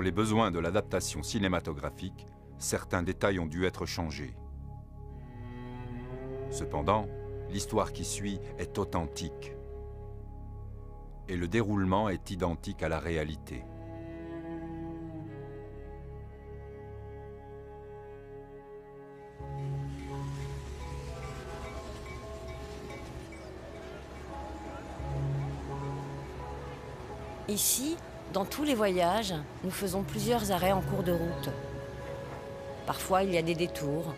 Pour les besoins de l'adaptation cinématographique, certains détails ont dû être changés. Cependant, l'histoire qui suit est authentique et le déroulement est identique à la réalité. Ici, dans tous les voyages, nous faisons plusieurs arrêts en cours de route. Parfois, il y a des détours.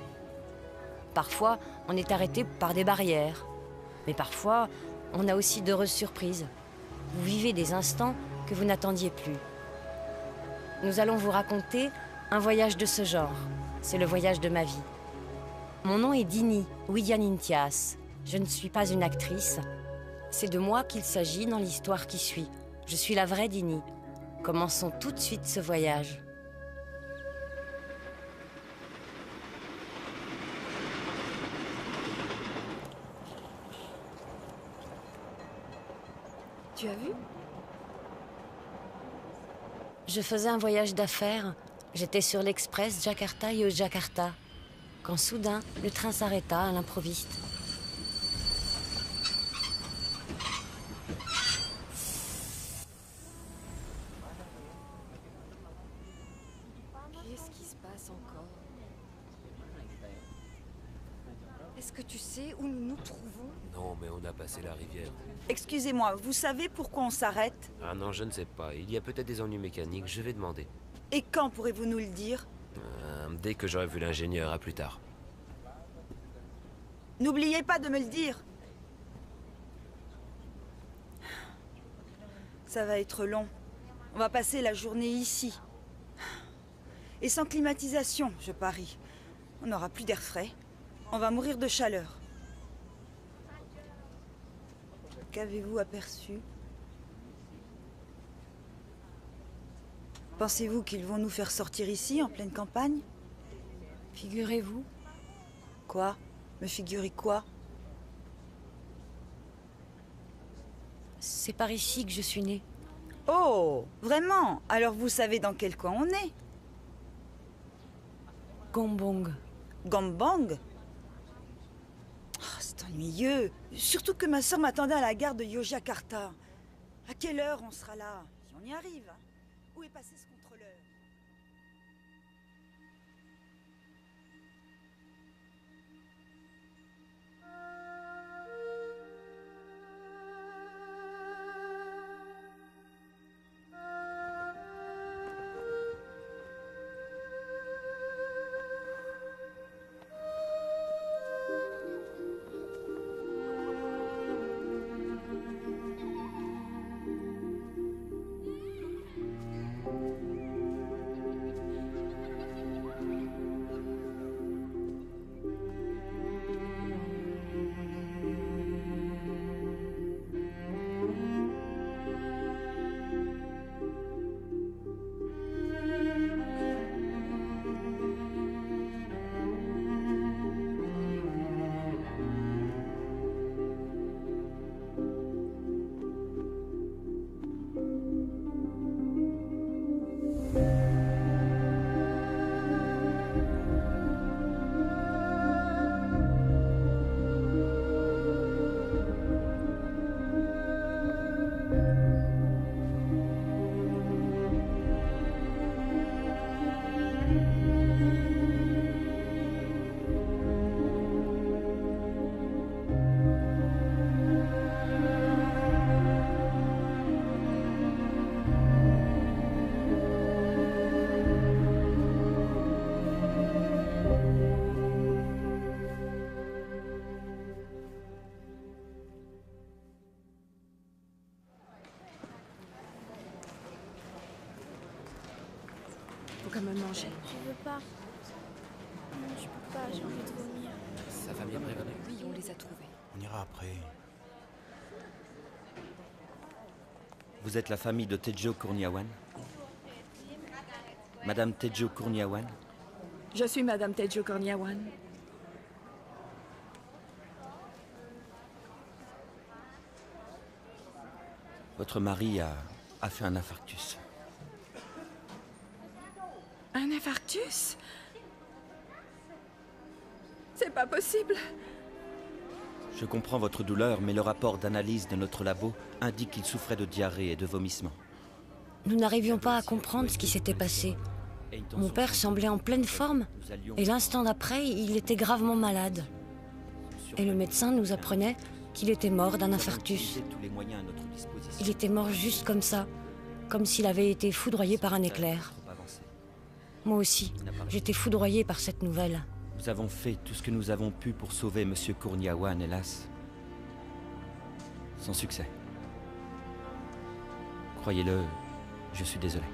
Parfois, on est arrêté par des barrières. Mais parfois, on a aussi d'heureuses surprises. Vous vivez des instants que vous n'attendiez plus. Nous allons vous raconter un voyage de ce genre. C'est le voyage de ma vie. Mon nom est Dini Widianintias. Je ne suis pas une actrice. C'est de moi qu'il s'agit dans l'histoire qui suit. Je suis la vraie Dini. Commençons tout de suite ce voyage. Tu as vu? Je faisais un voyage d'affaires. J'étais sur l'express Jakarta-Yogyakarta. Quand soudain, le train s'arrêta à l'improviste. Qu'est-ce qui se passe encore? Est-ce que tu sais où nous nous trouvons? Non, mais on a passé la rivière. Excusez-moi, vous savez pourquoi on s'arrête? Ah non, je ne sais pas. Il y a peut-être des ennuis mécaniques, je vais demander. Et quand pourrez-vous nous le dire? Dès que j'aurai vu l'ingénieur, à plus tard. N'oubliez pas de me le dire. Ça va être long. On va passer la journée ici. Et sans climatisation, je parie. On n'aura plus d'air frais. On va mourir de chaleur. Qu'avez-vous aperçu? Pensez-vous qu'ils vont nous faire sortir ici, en pleine campagne? Figurez-vous. Quoi? Me figurer quoi? C'est par ici que je suis née. Oh, vraiment? Alors vous savez dans quel coin on est? Gombong. Gombong? Oh, c'est ennuyeux. Surtout que ma soeur m'attendait à la gare de Yogyakarta. À quelle heure on sera là? Si on y arrive. Où est passé ce contrôleur? Faut quand même manger. Je veux pas. Non, je peux pas, j'ai envie de vomir. Sa famille est prévenue. Oui, on les a trouvés. On ira après. Vous êtes la famille de Tejo Kurniawan? Madame Tejo Kurniawan? Je suis Madame Tejo Kurniawan. Votre mari a fait un infarctus. Un infarctus? C'est pas possible. Je comprends votre douleur, mais le rapport d'analyse de notre labo indique qu'il souffrait de diarrhée et de vomissements. Nous n'arrivions pas à comprendre ce qui s'était passé. Mon père semblait en pleine forme, et l'instant d'après, il était gravement malade. Et le médecin nous apprenait qu'il était mort d'un infarctus. Il était mort juste comme ça, comme s'il avait été foudroyé par un éclair. Moi aussi, j'étais foudroyée par cette nouvelle. Nous avons fait tout ce que nous avons pu pour sauver Monsieur Kourniawan, hélas. Sans succès. Croyez-le, je suis désolé.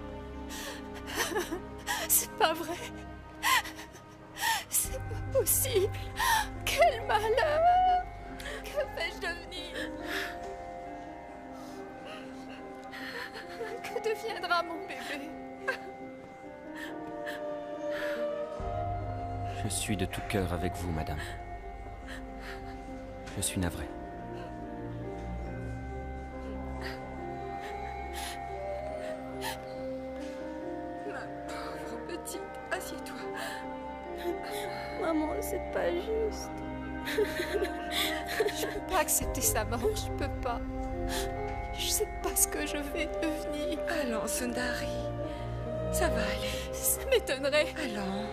C'est pas vrai. C'est pas possible. Quel malheur. Que vais-je devenir? Que deviendra mon bébé? Je suis de tout cœur avec vous, madame. Je suis navré. Ma pauvre petite, assieds-toi. Maman, c'est pas juste. Je peux pas accepter sa mort, je peux pas. Je sais pas ce que je vais devenir. Allons, Sundari. Ça va aller. Ça m'étonnerait. Allons.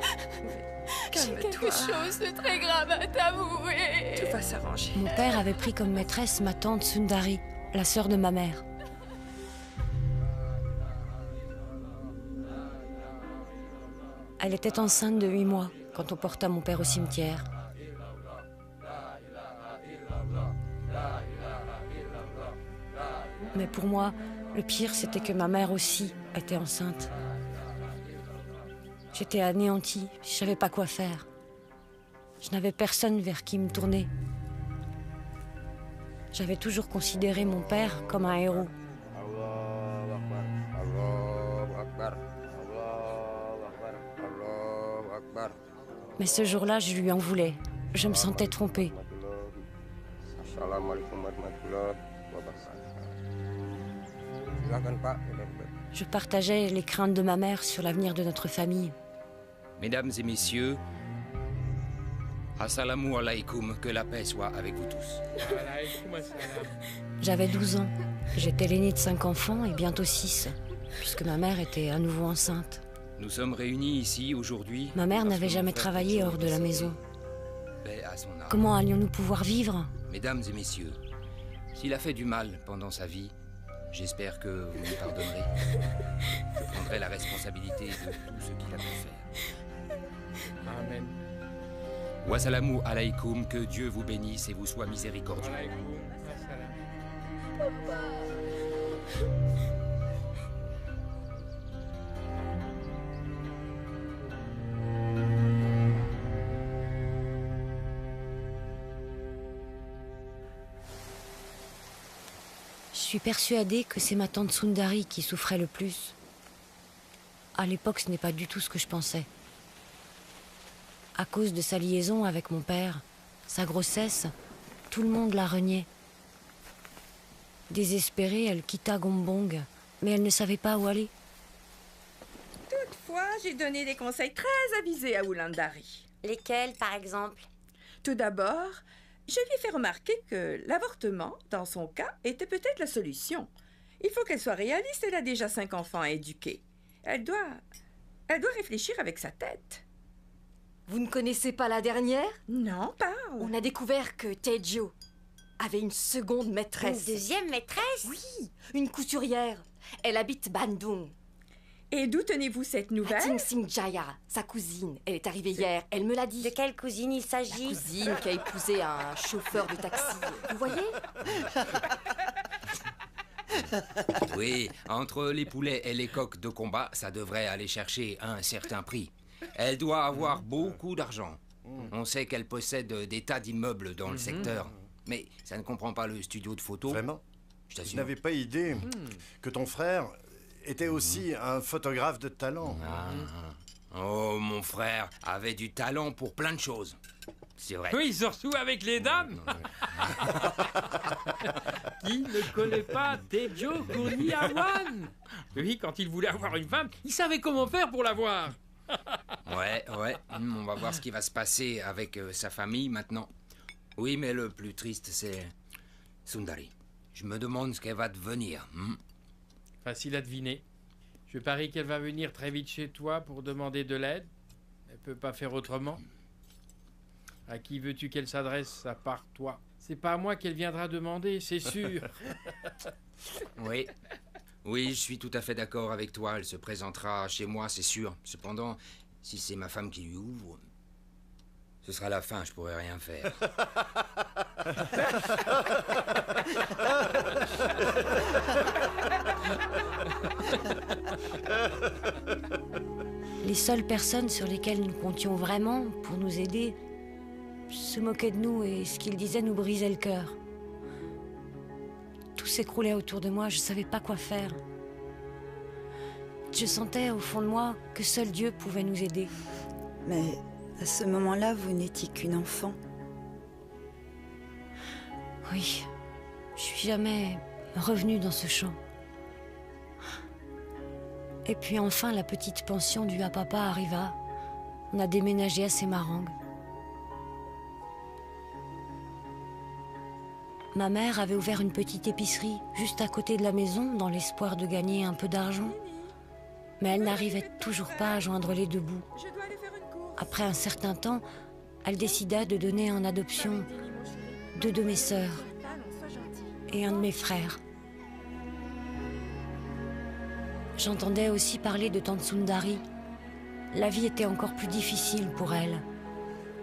J'ai Calme-toi. quelque chose de très grave à t'avouer. Tout va s'arranger. Mon père avait pris comme maîtresse ma tante Sundari, la sœur de ma mère. Elle était enceinte de 8 mois quand on porta mon père au cimetière. Mais pour moi, le pire, c'était que ma mère aussi était enceinte. J'étais anéantie, je savais pas quoi faire. Je n'avais personne vers qui me tourner. J'avais toujours considéré mon père comme un héros. Mais ce jour-là, je lui en voulais. Je me sentais trompée. Je partageais les craintes de ma mère sur l'avenir de notre famille. Mesdames et messieurs, assalamu alaikum, que la paix soit avec vous tous. J'avais 12 ans. J'étais l'aînée de 5 enfants et bientôt 6, puisque ma mère était à nouveau enceinte. Nous sommes réunis ici aujourd'hui. Ma mère parce n'avait que jamais mon frère travaillé Tejo hors de la est maison. paix à son âme. Comment allions-nous pouvoir vivre? Mesdames et messieurs, s'il a fait du mal pendant sa vie, j'espère que vous me pardonnerez. Je prendrai la responsabilité de tout ce qu'il a pu faire. Amen. Wassalamu alaikum, que Dieu vous bénisse et vous soit miséricordieux. Je suis persuadée que c'est ma tante Sundari qui souffrait le plus. À l'époque, ce n'est pas du tout ce que je pensais. À cause de sa liaison avec mon père, sa grossesse, tout le monde la reniait. Désespérée, elle quitta Gombong, mais elle ne savait pas où aller. Toutefois, j'ai donné des conseils très avisés à Wulandari. Lesquels, par exemple? Tout d'abord, je lui ai fait remarquer que l'avortement, dans son cas, était peut-être la solution. Il faut qu'elle soit réaliste, elle a déjà 5 enfants à éduquer. Elle doit réfléchir avec sa tête. Vous ne connaissez pas la dernière? Non, parle. On a découvert que Tejo avait une seconde maîtresse. Une deuxième maîtresse? Oui, une couturière. Elle habite Bandung. Et d'où tenez-vous cette nouvelle? Ting Sing Jaya, sa cousine. Elle est arrivée hier, elle me l'a dit. De quelle cousine il s'agit? La cousine qui a épousé un chauffeur de taxi. Vous voyez? Oui, entre les poulets et les coqs de combat, ça devrait aller chercher un certain prix. Elle doit avoir beaucoup d'argent. On sait qu'elle possède des tas d'immeubles dans le secteur. Mais ça ne comprend pas le studio de photo. Vraiment? Je t'assure. Je n'avais pas idée que ton frère était aussi un photographe de talent. Oh, mon frère avait du talent pour plein de choses. C'est vrai. Oui, surtout avec les dames. Qui ne connaît pas Tejo Kourniawan? Oui, quand il voulait avoir une femme, il savait comment faire pour l'avoir. Ouais, on va voir ce qui va se passer avec sa famille maintenant. Oui, mais le plus triste, c'est Sundari. Je me demande ce qu'elle va devenir. Facile à deviner. Je parie qu'elle va venir très vite chez toi pour demander de l'aide. Elle peut pas faire autrement. À qui veux-tu qu'elle s'adresse à part toi? C'est pas à moi qu'elle viendra demander, c'est sûr. Oui, je suis tout à fait d'accord avec toi. Elle se présentera chez moi, c'est sûr. Cependant, si c'est ma femme qui lui ouvre, ce sera la fin, je pourrai rien faire. Les seules personnes sur lesquelles nous comptions vraiment pour nous aider se moquaient de nous et ce qu'ils disaient nous brisait le cœur. Tout s'écroulait autour de moi, je savais pas quoi faire. Je sentais au fond de moi que seul Dieu pouvait nous aider. Mais à ce moment-là, vous n'étiez qu'une enfant. Oui, je suis jamais revenue dans ce champ. Et puis enfin, la petite pension due à papa arriva. On a déménagé à Semarang. Ma mère avait ouvert une petite épicerie juste à côté de la maison dans l'espoir de gagner un peu d'argent. Mais elle n'arrivait toujours pas à joindre les deux bouts. Après un certain temps, elle décida de donner en adoption 2 de mes sœurs et un de mes frères. J'entendais aussi parler de tante Sundari. La vie était encore plus difficile pour elle.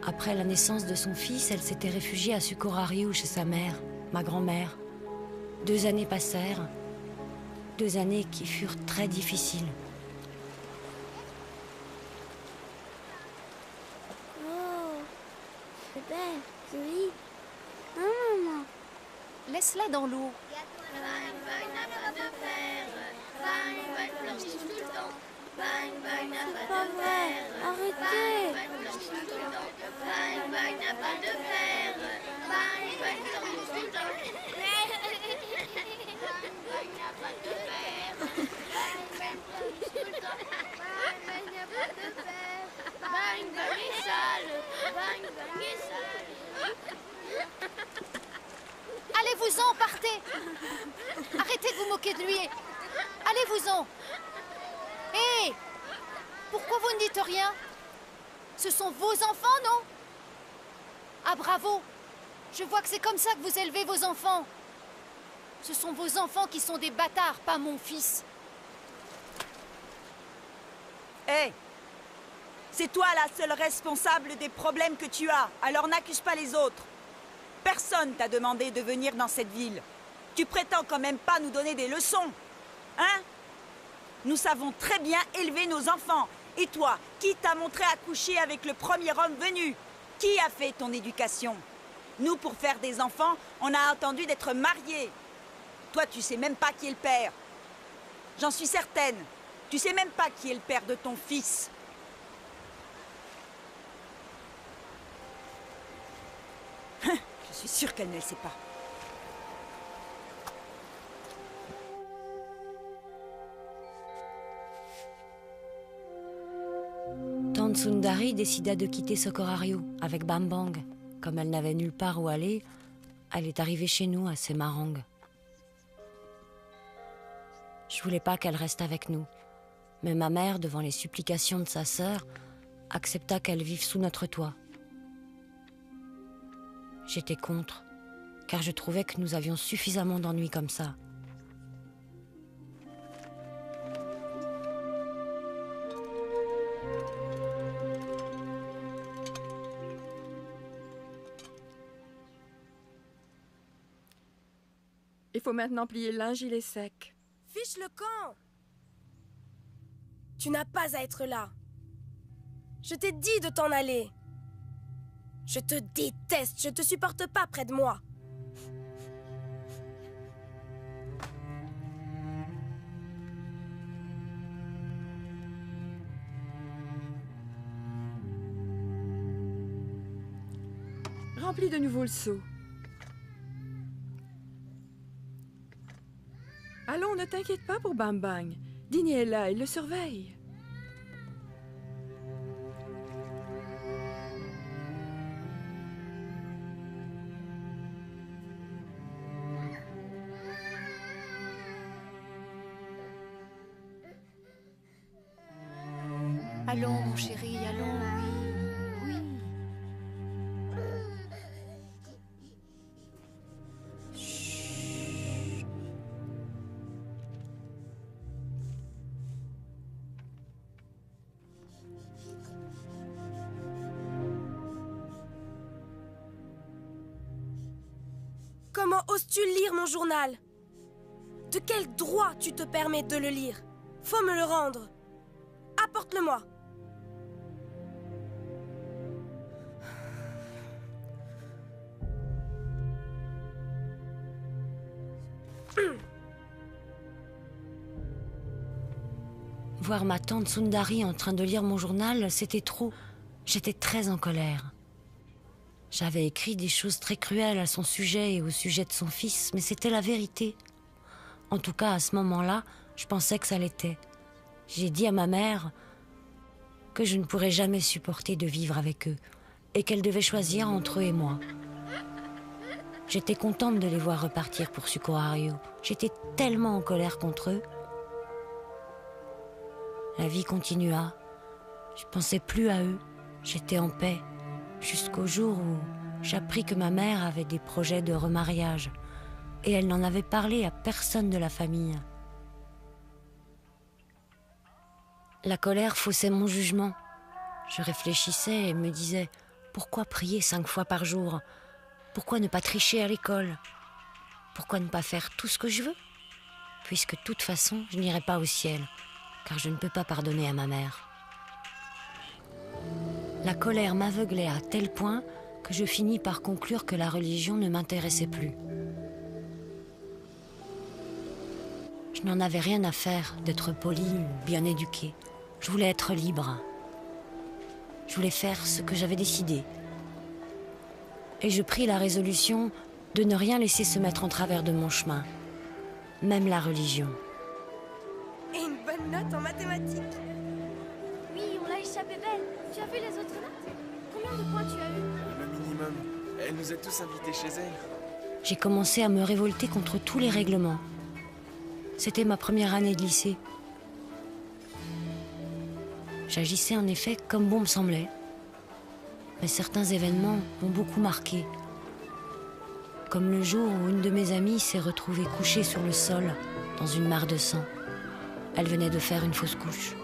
Après la naissance de son fils, elle s'était réfugiée à Sukorariu chez sa mère, ma grand-mère. 2 années passèrent, 2 années qui furent très difficiles. Oh, c'est belle, joli. Hein, maman? Laisse-la dans l'eau. C'est pas vrai, arrêtez. Allez-vous-en, partez. Arrêtez de vous moquer de lui. Allez-vous-en. Hé, pourquoi vous ne dites rien? Ce sont vos enfants, non? Ah, bravo. Je vois que c'est comme ça que vous élevez vos enfants. Ce sont vos enfants qui sont des bâtards, pas mon fils. Hé, c'est toi la seule responsable des problèmes que tu as, alors n'accuse pas les autres. Personne t'a demandé de venir dans cette ville. Tu prétends quand même pas nous donner des leçons, hein? Nous savons très bien élever nos enfants. Et toi, qui t'a montré à coucher avec le premier homme venu? Qui a fait ton éducation? Nous, pour faire des enfants, on a attendu d'être mariés. Toi, tu sais même pas qui est le père. J'en suis certaine. Tu sais même pas qui est le père de ton fils. Je suis sûre qu'elle ne le sait pas. Tante Sundari décida de quitter Sukorariu avec Bambang. Comme elle n'avait nulle part où aller, elle est arrivée chez nous à Semarang. Je voulais pas qu'elle reste avec nous, mais ma mère, devant les supplications de sa sœur, accepta qu'elle vive sous notre toit. J'étais contre, car je trouvais que nous avions suffisamment d'ennuis comme ça. Il faut maintenant plier le linge, il est sec. Fiche le camp! Tu n'as pas à être là. Je t'ai dit de t'en aller. Je te déteste, je te supporte pas près de moi. Remplis de nouveau le seau. Allons, ne t'inquiète pas pour Bam Bang. Dini est là, il le surveille. Allons, mon chéri, allons, oui. Oui. Comment oses-tu lire mon journal? De quel droit tu te permets de le lire? Faut me le rendre. Apporte-le-moi. Voir ma tante Sundari en train de lire mon journal, c'était trop. J'étais très en colère. J'avais écrit des choses très cruelles à son sujet et au sujet de son fils, mais c'était la vérité. En tout cas, à ce moment-là, je pensais que ça l'était. J'ai dit à ma mère que je ne pourrais jamais supporter de vivre avec eux et qu'elle devait choisir entre eux et moi. J'étais contente de les voir repartir pour Sukoharu. J'étais tellement en colère contre eux. La vie continua. Je pensais plus à eux. J'étais en paix. Jusqu'au jour où j'appris que ma mère avait des projets de remariage. Et elle n'en avait parlé à personne de la famille. La colère faussait mon jugement. Je réfléchissais et me disais, pourquoi prier 5 fois par jour? Pourquoi ne pas tricher à l'école? Pourquoi ne pas faire tout ce que je veux? Puisque de toute façon, je n'irai pas au ciel, car je ne peux pas pardonner à ma mère. La colère m'aveuglait à tel point que je finis par conclure que la religion ne m'intéressait plus. Je n'en avais rien à faire d'être poli ou bien éduqué. Je voulais être libre. Je voulais faire ce que j'avais décidé. Et je pris la résolution de ne rien laisser se mettre en travers de mon chemin, même la religion. Et une bonne note en mathématiques. Oui, on l'a échappé belle. Tu as vu les autres notes? Combien de points tu as eu? Le minimum. Elle nous a tous invités chez elle. J'ai commencé à me révolter contre tous les règlements. C'était ma première année de lycée. J'agissais en effet comme bon me semblait. Mais certains événements m'ont beaucoup marqué. Comme le jour où une de mes amies s'est retrouvée couchée sur le sol, dans une mare de sang. Elle venait de faire une fausse couche.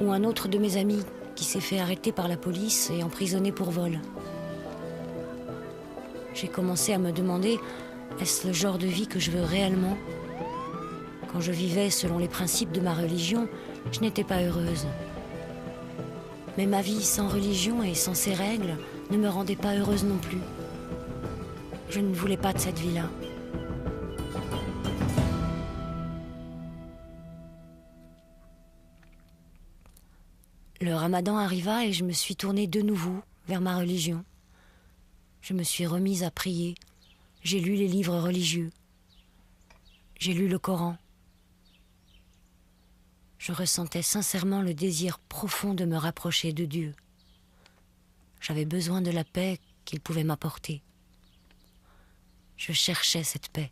Ou un autre de mes amis qui s'est fait arrêter par la police et emprisonné pour vol. J'ai commencé à me demander, est-ce le genre de vie que je veux réellement? Quand je vivais selon les principes de ma religion, je n'étais pas heureuse. Mais ma vie sans religion et sans ses règles ne me rendait pas heureuse non plus. Je ne voulais pas de cette vie-là. Le Ramadan arriva et je me suis tournée de nouveau vers ma religion. Je me suis remise à prier. J'ai lu les livres religieux. J'ai lu le Coran. Je ressentais sincèrement le désir profond de me rapprocher de Dieu. J'avais besoin de la paix qu'il pouvait m'apporter. Je cherchais cette paix.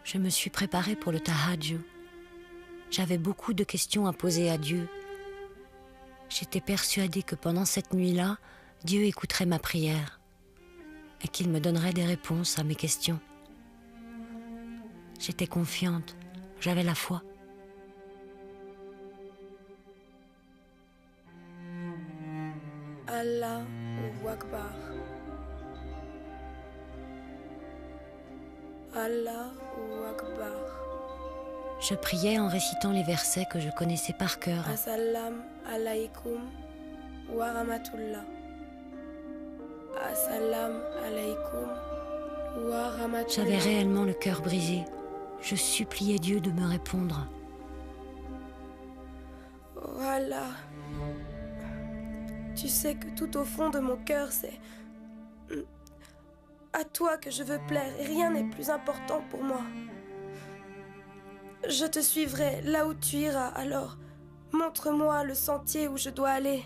Je me suis préparée pour le tahajjud. J'avais beaucoup de questions à poser à Dieu. J'étais persuadée que pendant cette nuit-là, Dieu écouterait ma prière et qu'il me donnerait des réponses à mes questions. J'étais confiante, j'avais la foi. Allahu Akbar. Allahu Akbar. Je priais en récitant les versets que je connaissais par cœur. Assalam alaikum wa rahmatullah. Assalam alaikum wa rahmatullah. J'avais réellement le cœur brisé. Je suppliais Dieu de me répondre. Voilà. Tu sais que tout au fond de mon cœur, c'est à toi que je veux plaire et rien n'est plus important pour moi. Je te suivrai là où tu iras, alors montre-moi le sentier où je dois aller.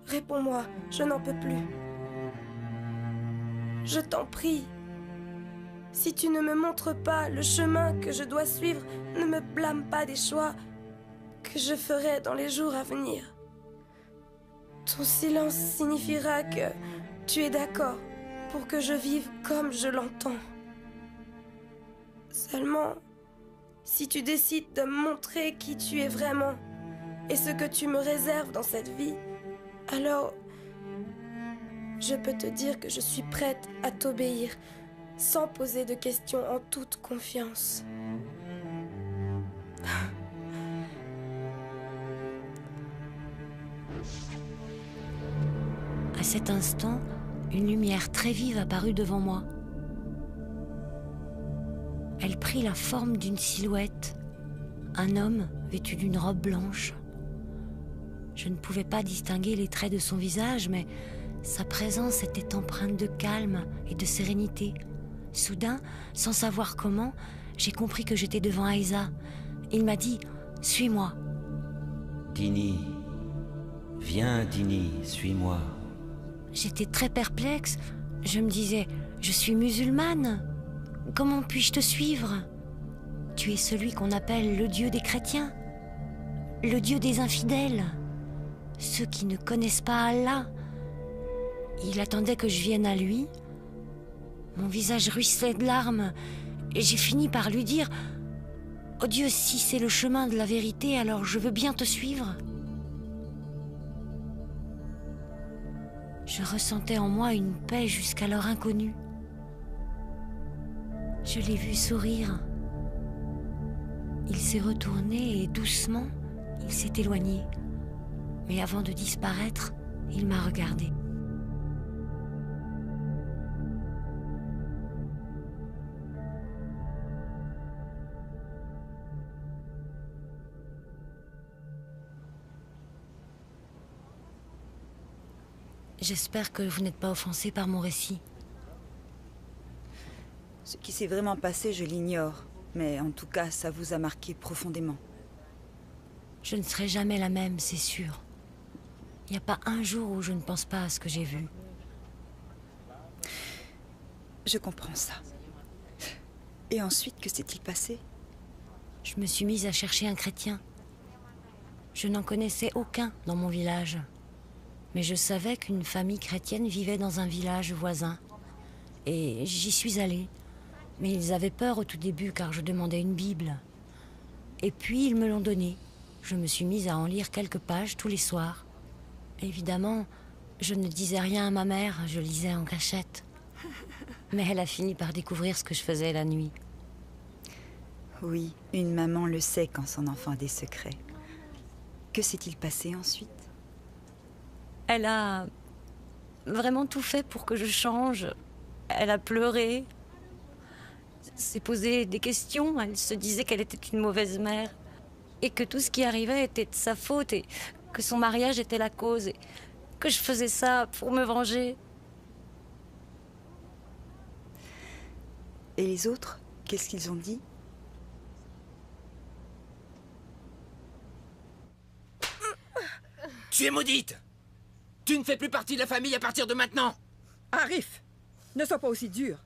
Réponds-moi, je n'en peux plus. Je t'en prie, Si tu ne me montres pas le chemin que je dois suivre, ne me blâme pas des choix que je ferai dans les jours à venir. Ton silence signifiera que tu es d'accord pour que je vive comme je l'entends. Seulement, si tu décides de me montrer qui tu es vraiment et ce que tu me réserves dans cette vie, alors je peux te dire que je suis prête à t'obéir sans poser de questions, en toute confiance. À cet instant, une lumière très vive apparut devant moi. Elle prit la forme d'une silhouette, un homme vêtu d'une robe blanche. Je ne pouvais pas distinguer les traits de son visage, mais sa présence était empreinte de calme et de sérénité. Soudain, sans savoir comment, j'ai compris que j'étais devant Aïza. Il m'a dit « Suis-moi ». Dini, viens Dini, suis-moi. J'étais très perplexe. Je me disais « Je suis musulmane. Comment puis-je te suivre ? Tu es celui qu'on appelle le Dieu des chrétiens, le Dieu des infidèles, ceux qui ne connaissent pas Allah. » Il attendait que je vienne à lui. Mon visage ruisselait de larmes et j'ai fini par lui dire « Oh Dieu, si c'est le chemin de la vérité, alors je veux bien te suivre. » Je ressentais en moi une paix jusqu'alors inconnue. Je l'ai vu sourire. Il s'est retourné et doucement, il s'est éloigné. Mais avant de disparaître, il m'a regardé. J'espère que vous n'êtes pas offensé par mon récit. Ce qui s'est vraiment passé, je l'ignore. Mais en tout cas, ça vous a marqué profondément. Je ne serai jamais la même, c'est sûr. Il n'y a pas un jour où je ne pense pas à ce que j'ai vu. Je comprends ça. Et ensuite, que s'est-il passé? Je me suis mise à chercher un chrétien. Je n'en connaissais aucun dans mon village. Mais je savais qu'une famille chrétienne vivait dans un village voisin. Et j'y suis allée. Mais ils avaient peur au tout début car je demandais une Bible. Et puis ils me l'ont donnée. Je me suis mise à en lire quelques pages tous les soirs. Évidemment, je ne disais rien à ma mère, je lisais en cachette. Mais elle a fini par découvrir ce que je faisais la nuit. Oui, une maman le sait quand son enfant a des secrets. Que s'est-il passé ensuite? Elle a vraiment tout fait pour que je change. Elle a pleuré, s'est posé des questions. Elle se disait qu'elle était une mauvaise mère et que tout ce qui arrivait était de sa faute et que son mariage était la cause et que je faisais ça pour me venger. Et les autres, qu'est-ce qu'ils ont dit? Tu es maudite! Tu ne fais plus partie de la famille à partir de maintenant! Arif, ne sois pas aussi dur.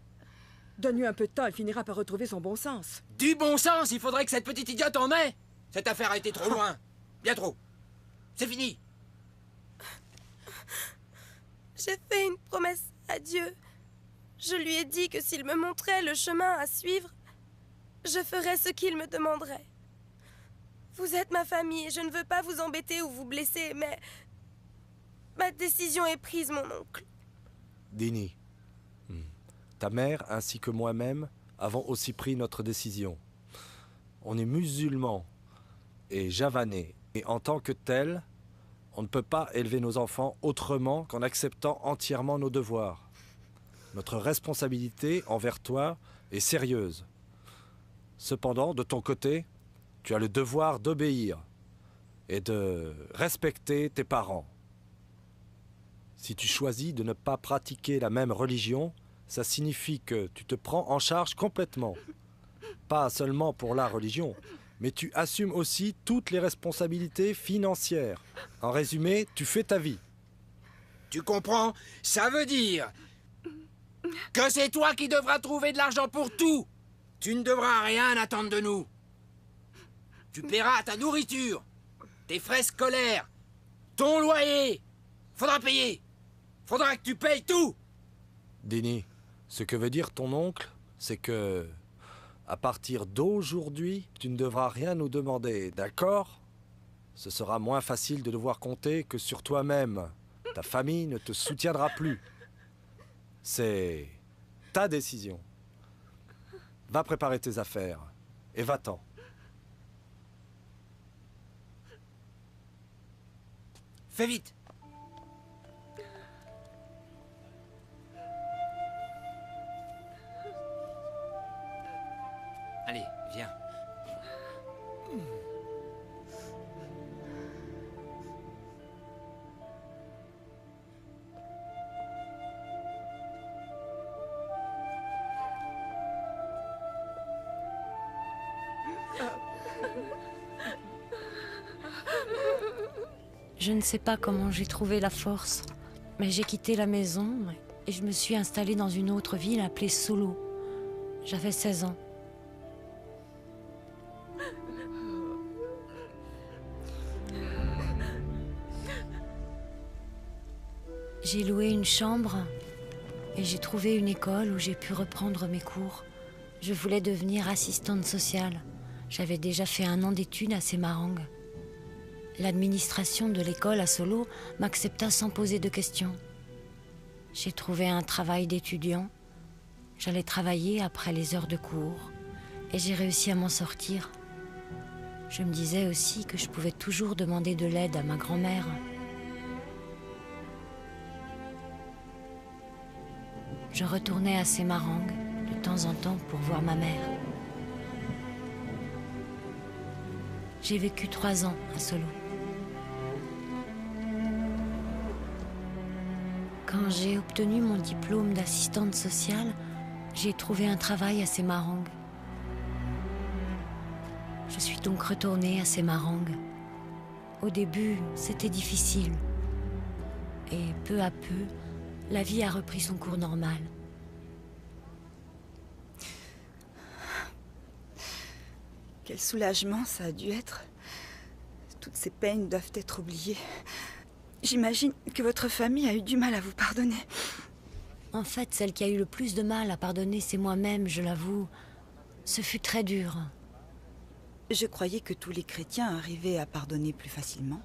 Donne-lui un peu de temps, elle finira par retrouver son bon sens. Du bon sens, il faudrait que cette petite idiote en ait! Cette affaire a été trop loin. Bien trop. C'est fini. J'ai fait une promesse à Dieu. Je lui ai dit que s'il me montrait le chemin à suivre, je ferais ce qu'il me demanderait. Vous êtes ma famille et je ne veux pas vous embêter ou vous blesser, mais ma décision est prise, mon oncle. Dini, ta mère ainsi que moi-même avons aussi pris notre décision. On est musulmans et javanais, et en tant que tels, on ne peut pas élever nos enfants autrement qu'en acceptant entièrement nos devoirs. Notre responsabilité envers toi est sérieuse. Cependant, de ton côté, tu as le devoir d'obéir et de respecter tes parents. Si tu choisis de ne pas pratiquer la même religion, ça signifie que tu te prends en charge complètement. Pas seulement pour la religion, mais tu assumes aussi toutes les responsabilités financières. En résumé, tu fais ta vie. Tu comprends? Ça veut dire que c'est toi qui devras trouver de l'argent pour tout. Tu ne devras rien attendre de nous. Tu paieras ta nourriture, tes frais scolaires, ton loyer. Faudra payer. Faudra que tu payes tout. Dini, ce que veut dire ton oncle, c'est que, à partir d'aujourd'hui, tu ne devras rien nous demander, d'accord? Ce sera moins facile de devoir compter que sur toi-même. Ta famille ne te soutiendra plus. C'est ta décision. Va préparer tes affaires et va-t'en. Fais vite. Allez, viens. Je ne sais pas comment j'ai trouvé la force, mais j'ai quitté la maison et je me suis installée dans une autre ville appelée Solo. J'avais 16 ans. J'ai loué une chambre et j'ai trouvé une école où j'ai pu reprendre mes cours. Je voulais devenir assistante sociale. J'avais déjà fait 1 an d'études à Semarang. L'administration de l'école à Solo m'accepta sans poser de questions. J'ai trouvé un travail d'étudiant. J'allais travailler après les heures de cours et j'ai réussi à m'en sortir. Je me disais aussi que je pouvais toujours demander de l'aide à ma grand-mère. Je retournais à Semarang de temps en temps pour voir ma mère. J'ai vécu 3 ans à Solo. Quand j'ai obtenu mon diplôme d'assistante sociale, j'ai trouvé un travail à Semarang. Je suis donc retournée à Semarang. Au début, c'était difficile. Et peu à peu, la vie a repris son cours normal. Quel soulagement ça a dû être. Toutes ces peines doivent être oubliées. J'imagine que votre famille a eu du mal à vous pardonner. En fait, celle qui a eu le plus de mal à pardonner, c'est moi-même, je l'avoue. Ce fut très dur. Je croyais que tous les chrétiens arrivaient à pardonner plus facilement.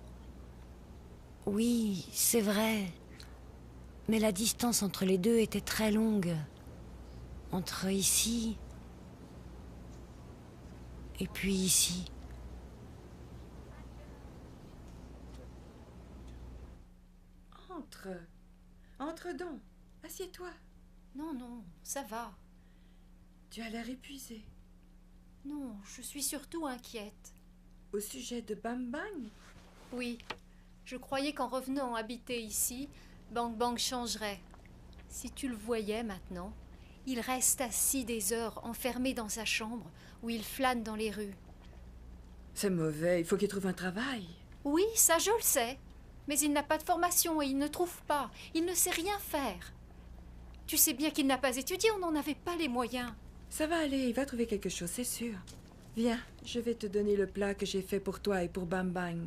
Oui, c'est vrai. Mais la distance entre les deux était très longue. Entre ici et puis ici. Entre donc. Assieds-toi. Non, non, ça va. Tu as l'air épuisée. Non, je suis surtout inquiète. Au sujet de Bang Bang? Oui, je croyais qu'en revenant habiter ici, Bang Bang changerait. Si tu le voyais maintenant, il reste assis des heures, enfermé dans sa chambre, où il flâne dans les rues. C'est mauvais, il faut qu'il trouve un travail. Oui, ça je le sais. Mais il n'a pas de formation et il ne trouve pas. Il ne sait rien faire. Tu sais bien qu'il n'a pas étudié, on n'en avait pas les moyens. Ça va aller, il va trouver quelque chose, c'est sûr. Viens, je vais te donner le plat que j'ai fait pour toi et pour Bang Bang.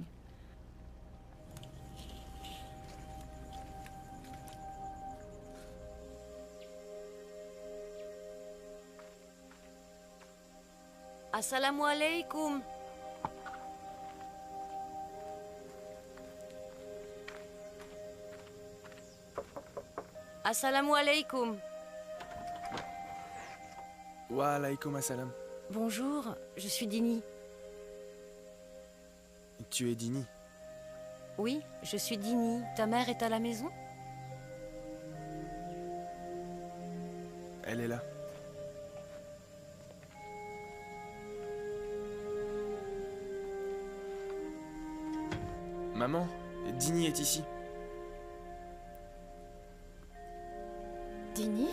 Assalamu alaikum. Assalamu alaikum. Wa alaykoum assalam. Bonjour, je suis Dini. Tu es Dini? Oui, je suis Dini. Ta mère est à la maison? Elle est là. Maman, Dini est ici. Dini?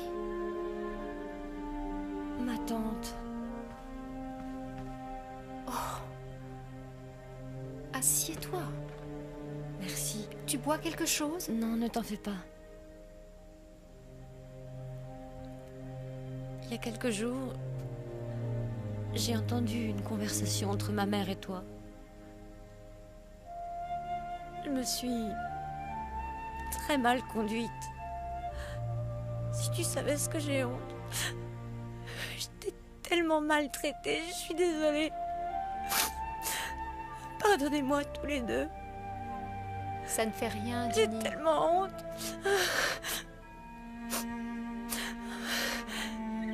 Ma tante. Oh. Assieds-toi. Merci. Tu bois quelque chose? Non, ne t'en fais pas. y a quelques jours, j'ai entendu une conversation entre ma mère et toi. Je me suis très mal conduite. Si tu savais ce que j'ai honte. Je t'ai tellement maltraitée, je suis désolée. Pardonnez-moi tous les deux. Ça ne fait rien, J'ai Dini. tellement honte.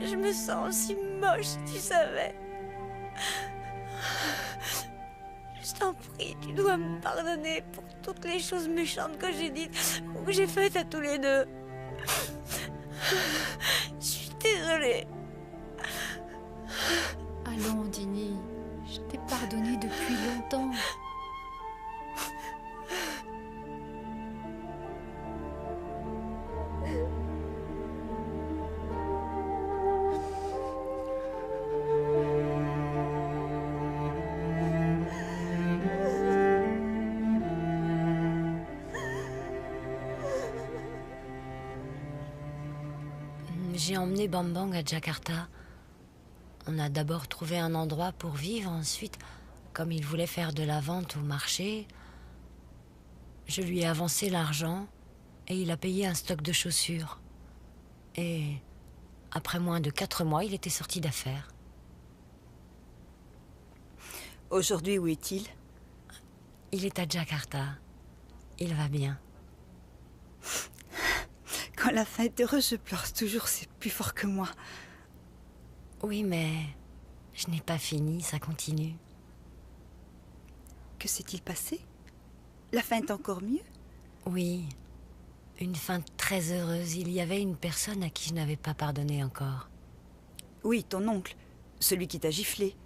Je me sens si moche, si tu savais. Je t'en prie, tu dois me pardonner pour toutes les choses méchantes que j'ai dites ou que j'ai faites à tous les deux. Je suis désolée. Allons, Dini. Je t'ai pardonné depuis longtemps. J'ai emmené Bambang à Jakarta. On a d'abord trouvé un endroit pour vivre. Ensuite, comme il voulait faire de la vente au marché, je lui ai avancé l'argent et il a payé un stock de chaussures. Et après moins de 4 mois, il était sorti d'affaires. Aujourd'hui, où est-il? Il est à Jakarta. Il va bien. Quand la fin est heureuse, je pleure toujours, c'est plus fort que moi. Oui, mais je n'ai pas fini, ça continue. Que s'est-il passé? La fin est encore mieux? Oui, une fin très heureuse. Il y avait une personne à qui je n'avais pas pardonné encore. Oui, ton oncle, celui qui t'a giflé.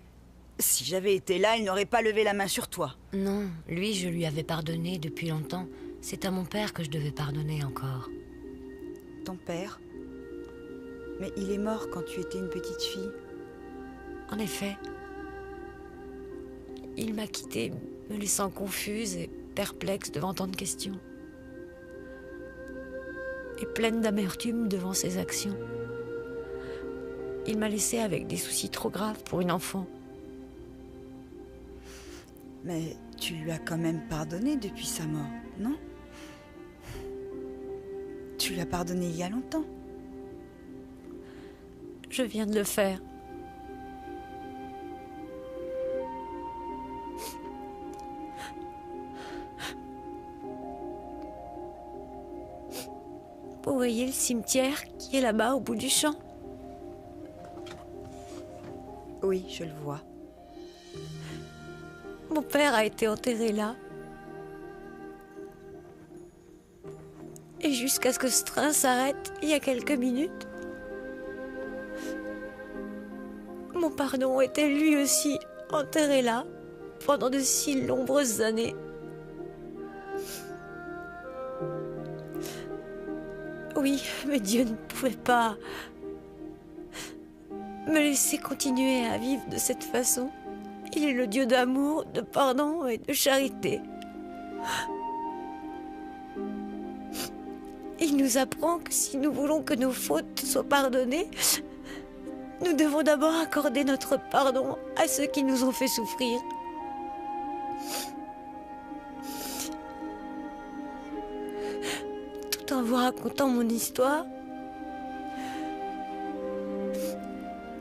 Si j'avais été là, il n'aurait pas levé la main sur toi. Non, lui, je lui avais pardonné depuis longtemps. C'est à mon père que je devais pardonner encore. Ton père? Mais il est mort quand tu étais une petite fille. En effet. Il m'a quittée, me laissant confuse et perplexe devant tant de questions. Et pleine d'amertume devant ses actions. Il m'a laissée avec des soucis trop graves pour une enfant. Mais tu lui as quand même pardonné depuis sa mort, non? Tu lui as pardonné il y a longtemps. Je viens de le faire. Vous voyez le cimetière qui est là-bas au bout du champ? Oui, je le vois. Mon père a été enterré là. Et jusqu'à ce que ce train s'arrête, il y a quelques minutes, mon pardon était lui aussi enterré là, pendant de si nombreuses années. Oui, mais Dieu ne pouvait pas me laisser continuer à vivre de cette façon. Il est le Dieu d'amour, de pardon et de charité. Il nous apprend que si nous voulons que nos fautes soient pardonnées, nous devons d'abord accorder notre pardon à ceux qui nous ont fait souffrir. Tout en vous racontant mon histoire,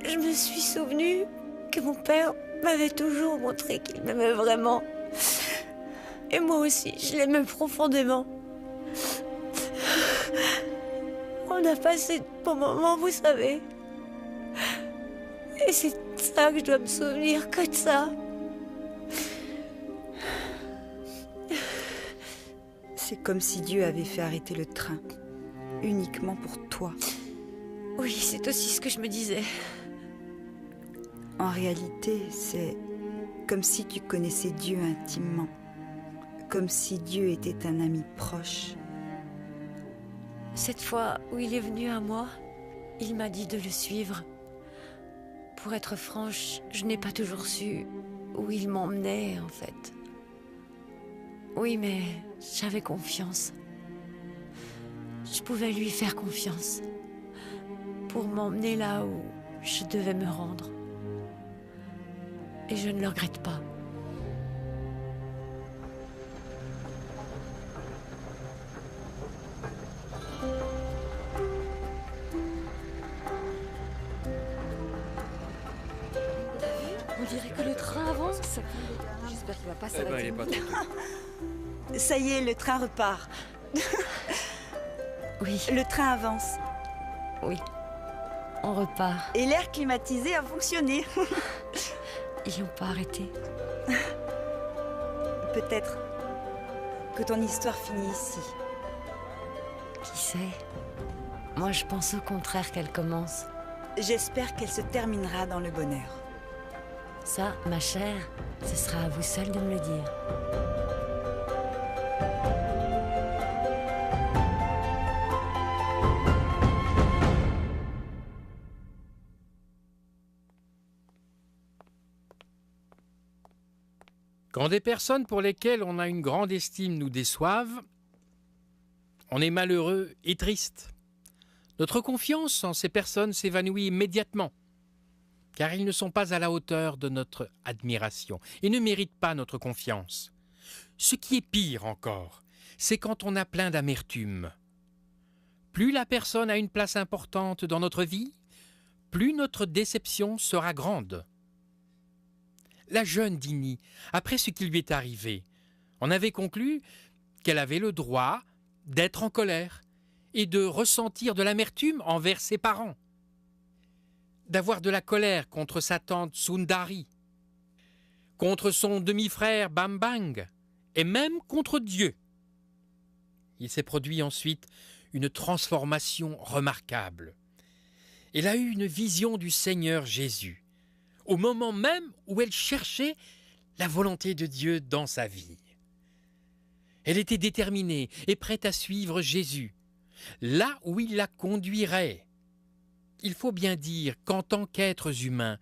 je me suis souvenu que mon père m'avait toujours montré qu'il m'aimait vraiment. Et moi aussi, je l'aimais profondément. On a passé de bons moments, vous savez. Et c'est de ça que je dois me souvenir, que de ça. C'est comme si Dieu avait fait arrêter le train, uniquement pour toi. Oui, c'est aussi ce que je me disais. En réalité, c'est comme si tu connaissais Dieu intimement, comme si Dieu était un ami proche. Cette fois où il est venu à moi, il m'a dit de le suivre. Pour être franche, je n'ai pas toujours su où il m'emmenait, en fait. Oui, mais j'avais confiance. Je pouvais lui faire confiance pour m'emmener là où Je devais me rendre. Et je ne le regrette pas. On dirait que le train avance. J'espère qu'il va pas s'arrêter. Ça y est, le train repart. Oui. Le train avance. Oui. On repart. Et l'air climatisé a fonctionné. Ils n'ont pas arrêté. Peut-être que ton histoire finit ici. Qui sait? Moi, je pense au contraire qu'elle commence. J'espère qu'elle se terminera dans le bonheur. Ça, ma chère, ce sera à vous seul de me le dire. Quand des personnes pour lesquelles on a une grande estime nous déçoivent, on est malheureux et triste. Notre confiance en ces personnes s'évanouit immédiatement, car ils ne sont pas à la hauteur de notre admiration et ne méritent pas notre confiance. Ce qui est pire encore, c'est quand on a plein d'amertume. Plus la personne a une place importante dans notre vie, plus notre déception sera grande. La jeune Dini, après ce qui lui est arrivé, en avait conclu qu'elle avait le droit d'être en colère et de ressentir de l'amertume envers ses parents, d'avoir de la colère contre sa tante Sundari, contre son demi-frère Bambang et même contre Dieu. Il s'est produit ensuite une transformation remarquable. Elle a eu une vision du Seigneur Jésus, au moment même où elle cherchait la volonté de Dieu dans sa vie. Elle était déterminée et prête à suivre Jésus, là où il la conduirait. Il faut bien dire qu'en tant qu'êtres humains,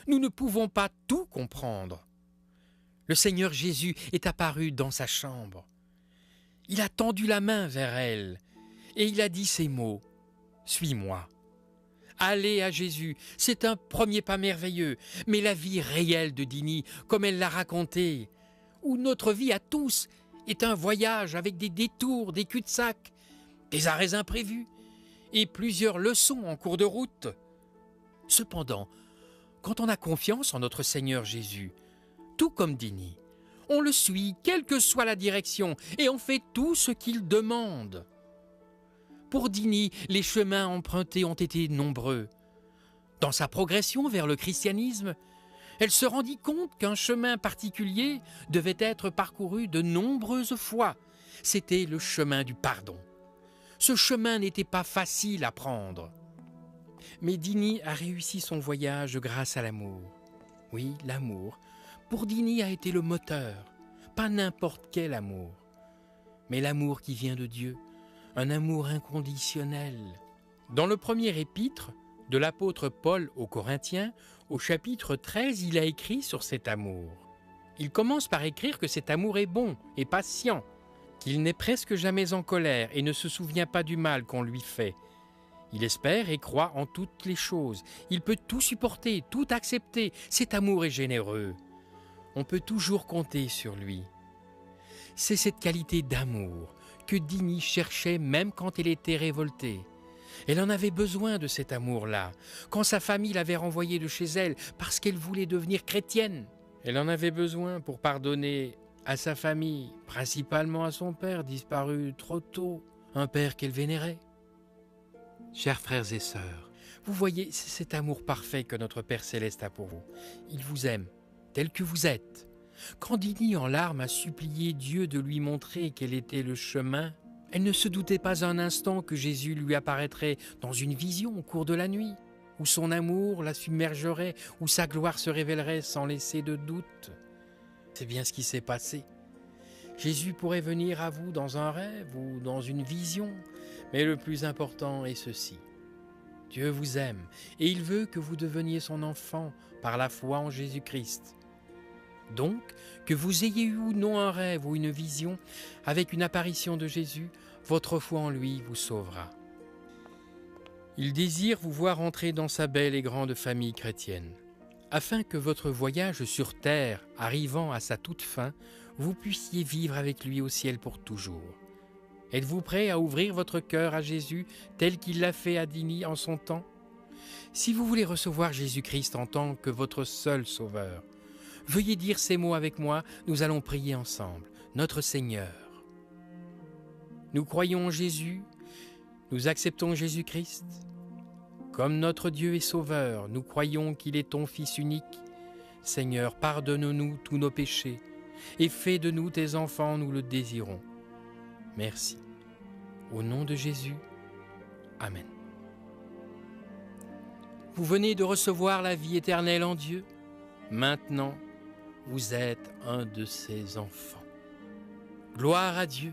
nous ne pouvons pas tout comprendre. Le Seigneur Jésus est apparu dans sa chambre. Il a tendu la main vers elle et il a dit ces mots : « Suis-moi ». Aller à Jésus, c'est un premier pas merveilleux, mais la vie réelle de Dini, comme elle l'a raconté, où notre vie à tous est un voyage avec des détours, des cul-de-sac, des arrêts imprévus et plusieurs leçons en cours de route. Cependant, quand on a confiance en notre Seigneur Jésus, tout comme Dini, on le suit quelle que soit la direction et on fait tout ce qu'il demande. Pour Dini, les chemins empruntés ont été nombreux. Dans sa progression vers le christianisme, elle se rendit compte qu'un chemin particulier devait être parcouru de nombreuses fois. C'était le chemin du pardon. Ce chemin n'était pas facile à prendre. Mais Dini a réussi son voyage grâce à l'amour. Oui, l'amour, pour Dini, a été le moteur. Pas n'importe quel amour, mais l'amour qui vient de Dieu. Un amour inconditionnel. Dans le premier épître de l'apôtre Paul aux Corinthiens, au chapitre 13, il a écrit sur cet amour. Il commence par écrire que cet amour est bon et patient, qu'il n'est presque jamais en colère et ne se souvient pas du mal qu'on lui fait. Il espère et croit en toutes les choses. Il peut tout supporter, tout accepter. Cet amour est généreux. On peut toujours compter sur lui. C'est cette qualité d'amour que Dini cherchait même quand elle était révoltée. Elle en avait besoin de cet amour-là, quand sa famille l'avait renvoyée de chez elle parce qu'elle voulait devenir chrétienne. Elle en avait besoin pour pardonner à sa famille, principalement à son père disparu trop tôt, un père qu'elle vénérait. Chers frères et sœurs, vous voyez, c'est cet amour parfait que notre Père Céleste a pour vous. Il vous aime, tel que vous êtes. Quand Dini, en larmes, a supplié Dieu de lui montrer quel était le chemin, elle ne se doutait pas un instant que Jésus lui apparaîtrait dans une vision au cours de la nuit, où son amour la submergerait, où sa gloire se révélerait sans laisser de doute. C'est bien ce qui s'est passé. Jésus pourrait venir à vous dans un rêve ou dans une vision, mais le plus important est ceci. Dieu vous aime et il veut que vous deveniez son enfant par la foi en Jésus-Christ. Donc, que vous ayez eu ou non un rêve ou une vision, avec une apparition de Jésus, votre foi en lui vous sauvera. Il désire vous voir entrer dans sa belle et grande famille chrétienne, afin que votre voyage sur terre, arrivant à sa toute fin, vous puissiez vivre avec lui au ciel pour toujours. Êtes-vous prêt à ouvrir votre cœur à Jésus tel qu'il l'a fait à Dini en son temps? Si vous voulez recevoir Jésus-Christ en tant que votre seul sauveur, veuillez dire ces mots avec moi, nous allons prier ensemble. Notre Seigneur, nous croyons en Jésus, nous acceptons Jésus-Christ. Comme notre Dieu est sauveur, nous croyons qu'il est ton Fils unique. Seigneur, pardonne-nous tous nos péchés et fais de nous tes enfants, nous le désirons. Merci. Au nom de Jésus, Amen. Vous venez de recevoir la vie éternelle en Dieu. Maintenant, vous êtes un de ses enfants. Gloire à Dieu.